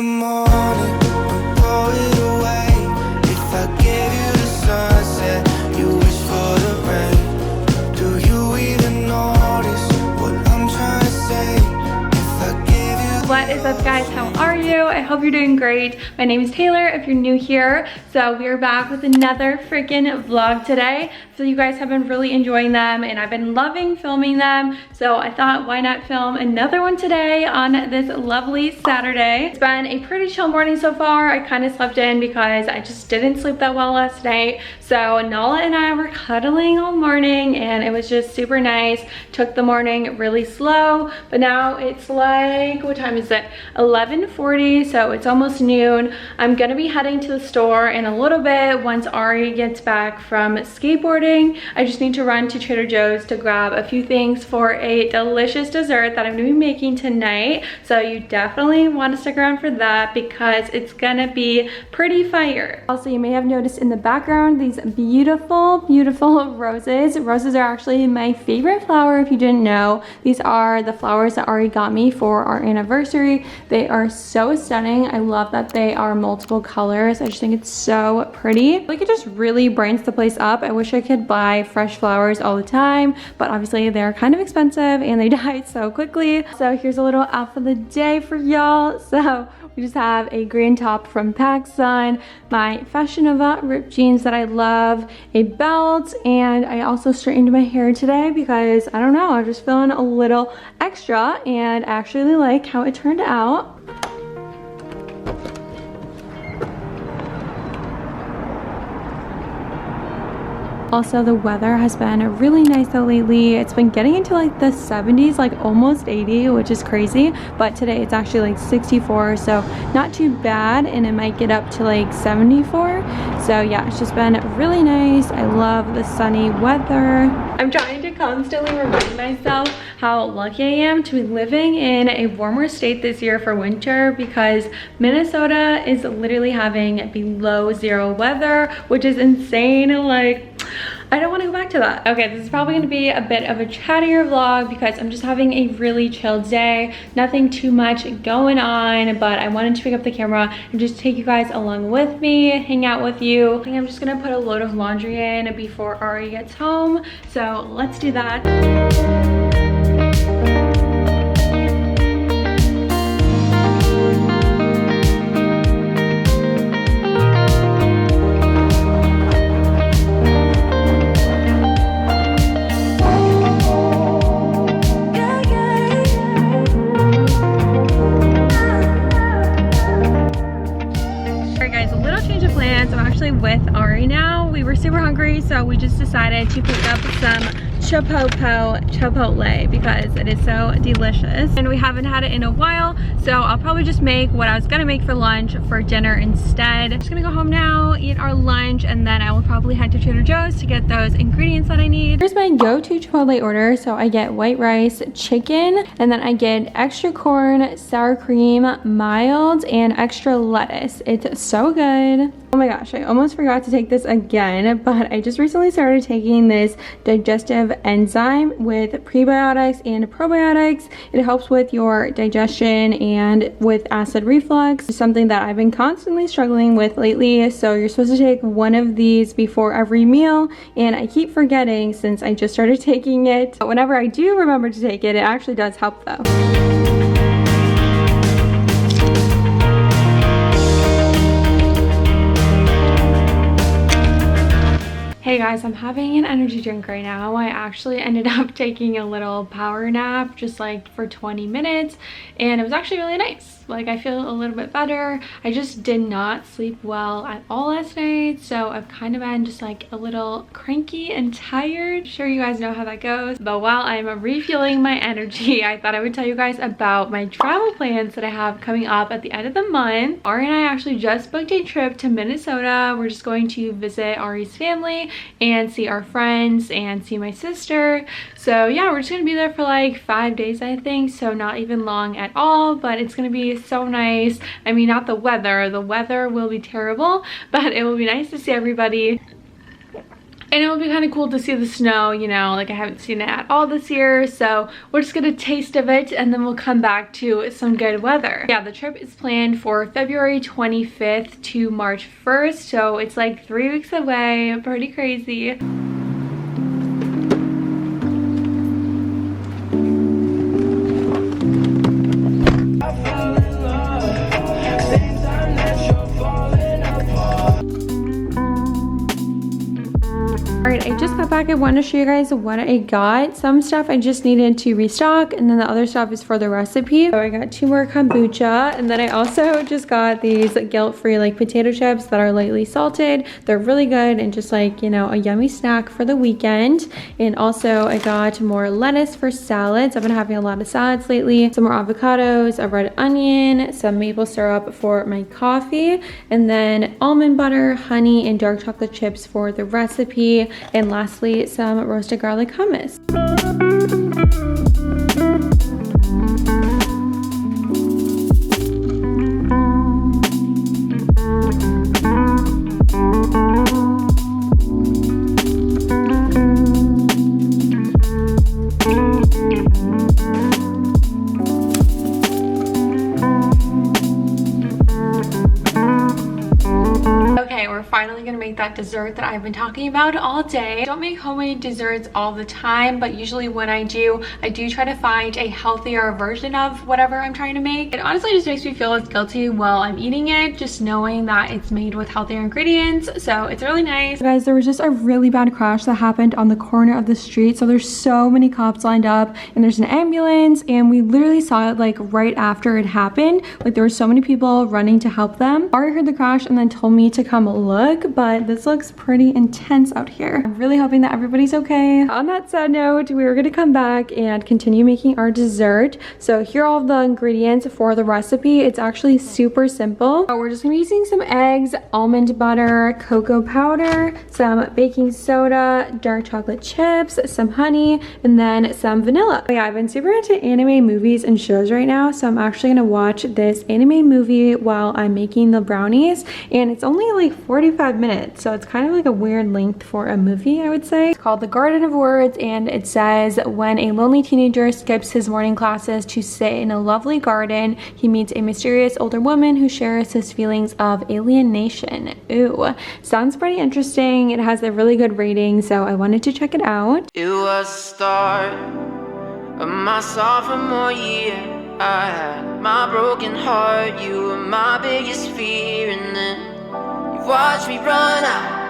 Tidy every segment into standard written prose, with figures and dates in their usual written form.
for morning and throw it away. If I gave you the sunset, you wish for the rain. Do you even notice what I'm trying to say? If I gave you. What is up, guys? How are you? I hope you're doing great. My name is Taylor if you're new here. So we are back with another freaking vlog today. So you guys have been really enjoying them and I've been loving filming them. So I thought, why not film another one today on this lovely Saturday. It's been a pretty chill morning so far. I kind of slept in because I just didn't sleep that well last night. So Nala and I were cuddling all morning and it was just super nice. Took the morning really slow, but now it's like, what time is it? 11:40, so it's almost noon. I'm gonna be heading to the store in a little bit once Ari gets back from skateboarding. I just need to run to Trader Joe's to grab a few things for a delicious dessert that I'm gonna be making tonight. So you definitely want to stick around for that because it's gonna be pretty fire. Also, you may have noticed in the background these beautiful, beautiful roses. Roses are actually my favorite flower if you didn't know. These are the flowers that Ari got me for our anniversary. They are so stunning. I love that they are multiple colors. I just think it's so pretty. Like, it just really brightens the place up. I wish I could buy fresh flowers all the time, but obviously they're kind of expensive and they die so quickly. So here's a little outfit of the day for y'all. So we just have a green top from PacSun, my Fashion Nova ripped jeans that I love, a belt, and I also straightened my hair today because, I don't know, I'm just feeling a little extra and I actually like how it turned out. Also, the weather has been really nice though lately. It's been getting into like the 70s, like almost 80, which is crazy. But today it's actually like 64, so not too bad. And it might get up to like 74. So yeah, it's just been really nice. I love the sunny weather. I'm trying to constantly remind myself how lucky I am to be living in a warmer state this year for winter because Minnesota is literally having below zero weather, which is insane. Like, I don't want to go back to that. Okay, this is probably going to be a bit of a chattier vlog because I'm just having a really chill day. Nothing too much going on, but I wanted to pick up the camera and just take you guys along with me, hang out with you. I think I'm just going to put a load of laundry in before Ari gets home. So let's do that. With Ari now. We were super hungry, so we just decided to pick up some Chipotle because it is so delicious and we haven't had it in a while, so I'll probably just make what I was gonna make for lunch for dinner instead. I'm just gonna go home now, eat our lunch, and then I will probably head to Trader Joe's to get those ingredients that I need. Here's my go-to Chipotle order. So I get white rice, chicken, and then I get extra corn, sour cream, mild, and extra lettuce. It's so good. Oh my gosh, I almost forgot to take this again, but I just recently started taking this digestive enzyme with prebiotics and probiotics. It helps with your digestion and with acid reflux. It's something that I've been constantly struggling with lately. So you're supposed to take one of these before every meal, and I keep forgetting since I just started taking it. But whenever I do remember to take it, it actually does help though. Hey guys, I'm having an energy drink right now. I actually ended up taking a little power nap just like for 20 minutes and it was actually really nice. Like, I feel a little bit better. I just did not sleep well at all last night, so I've kind of been just like a little cranky and tired. I'm sure you guys know how that goes. But while I'm refueling my energy, I thought I would tell you guys about my travel plans that I have coming up at the end of the month. Ari and I actually just booked a trip to Minnesota. We're just going to visit Ari's family and see our friends and see my sister. So yeah, we're just gonna be there for like 5 days, I think, so not even long at all, but it's gonna be so nice. I mean, not the weather will be terrible, but it will be nice to see everybody. And it would be kind of cool to see the snow, you know, like I haven't seen it at all this year. So we'll just get a taste of it and then we'll come back to some good weather. Yeah, the trip is planned for February 25th to March 1st. So it's like 3 weeks away. Pretty crazy. Alright, I just got back. I want to show you guys what I got. Some stuff I just needed to restock, and then the other stuff is for the recipe. So I got 2 more kombucha, and then I also just got these guilt-free like potato chips that are lightly salted. They're really good and just like, you know, a yummy snack for the weekend. And also I got more lettuce for salads. I've been having a lot of salads lately. Some more avocados, a red onion, some maple syrup for my coffee, and then almond butter, honey, and dark chocolate chips for the recipe. And lastly, some roasted garlic hummus. Finally gonna make that dessert that I've been talking about all day. I don't make homemade desserts all the time, but usually when I do try to find a healthier version of whatever I'm trying to make. It honestly just makes me feel less guilty while I'm eating it, just knowing that it's made with healthier ingredients. So it's really nice. Guys, there was just a really bad crash that happened on the corner of the street. So there's so many cops lined up and there's an ambulance, and we literally saw it like right after it happened. Like there were so many people running to help them. Ari heard the crash and then told me to come look, but this looks pretty intense out here. I'm really hoping that everybody's okay. On that sad note, we were gonna come back and continue making our dessert. So here are all the ingredients for the recipe. It's actually super simple. So we're just gonna be using some eggs, almond butter, cocoa powder, some baking soda, dark chocolate chips, some honey, and then some vanilla. But yeah, I've been super into anime movies and shows right now, so I'm actually gonna watch this anime movie while I'm making the brownies, and it's only like 45 minutes, so it's kind of like a weird length for a movie, I would say. It's called The Garden of Words, and it says, when a lonely teenager skips his morning classes to sit in a lovely garden, he meets a mysterious older woman who shares his feelings of alienation. Ooh, sounds pretty interesting. It has a really good rating, so I wanted to check it out. It was the start of my sophomore year. I had my broken heart, you were my biggest fear, and then you watched me run out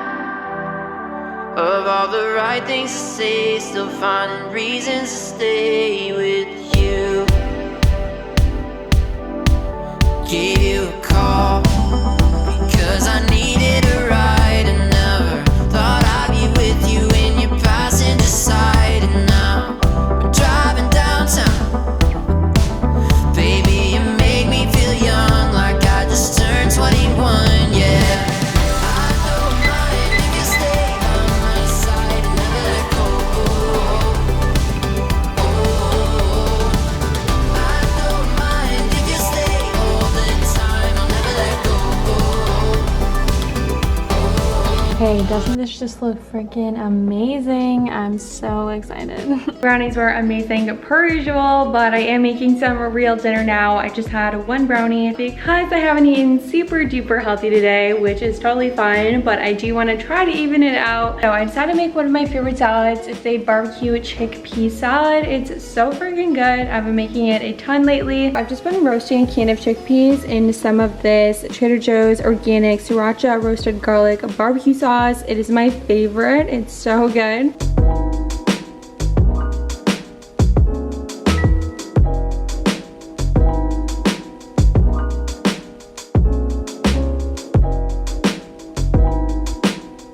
of all the right things to say, still finding reasons to stay with you. Gave you a call because I needed a ride, and never thought I'd be with you in your passenger side. And now we're driving downtown. Baby, you make me feel young, like I just turned 21, yeah. I don't mind if you stay on my side and never let go. I don't mind if you stay all the time, I'll never let go. Okay, doesn't this just look freaking amazing? I'm so excited. Brownies were amazing per usual, but I am making some real dinner now. I just had one brownie because I haven't eaten super duper healthy today, which is totally fine, but I do want to try to even it out. So I decided to make one of my favorite salads. It's a barbecue chickpea salad. It's so freaking good. I've been making it a ton lately. I've just been roasting a can of chickpeas in some of this Trader Joe's organic sriracha roasted garlic barbecue sauce. It is my favorite. It's so good.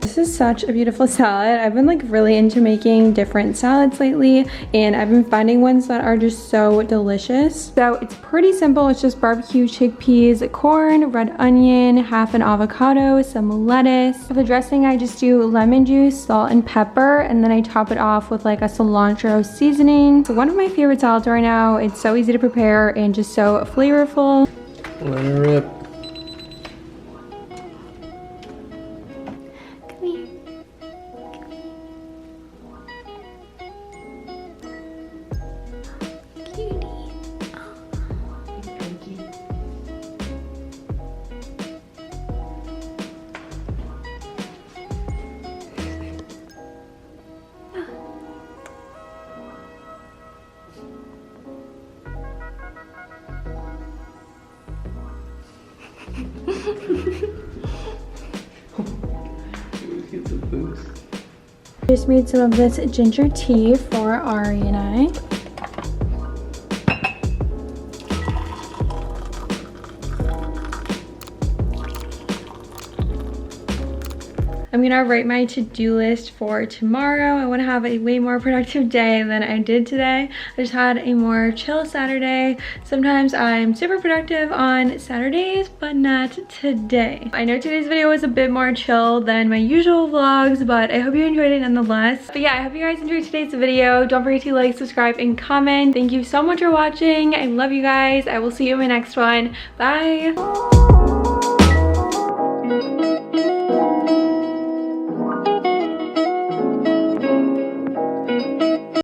This is such a beautiful salad. I've been like really into making different salads lately, and I've been finding ones that are just so delicious. So it's pretty simple. It's just barbecue chickpeas, corn, red onion, half an avocado, some lettuce. For the dressing, I just do lemon juice, salt, and pepper, and then I top it off with like a cilantro seasoning. So one of my favorite salads right now. It's so easy to prepare and just so flavorful. Let her rip. Just made some of this ginger tea for Ari and I. I'm gonna write my to-do list for tomorrow. I wanna have a way more productive day than I did today. I just had a more chill Saturday. Sometimes I'm super productive on Saturdays, but not today. I know today's video was a bit more chill than my usual vlogs, but I hope you enjoyed it nonetheless. But yeah, I hope you guys enjoyed today's video. Don't forget to like, subscribe, and comment. Thank you so much for watching. I love you guys. I will see you in my next one. Bye.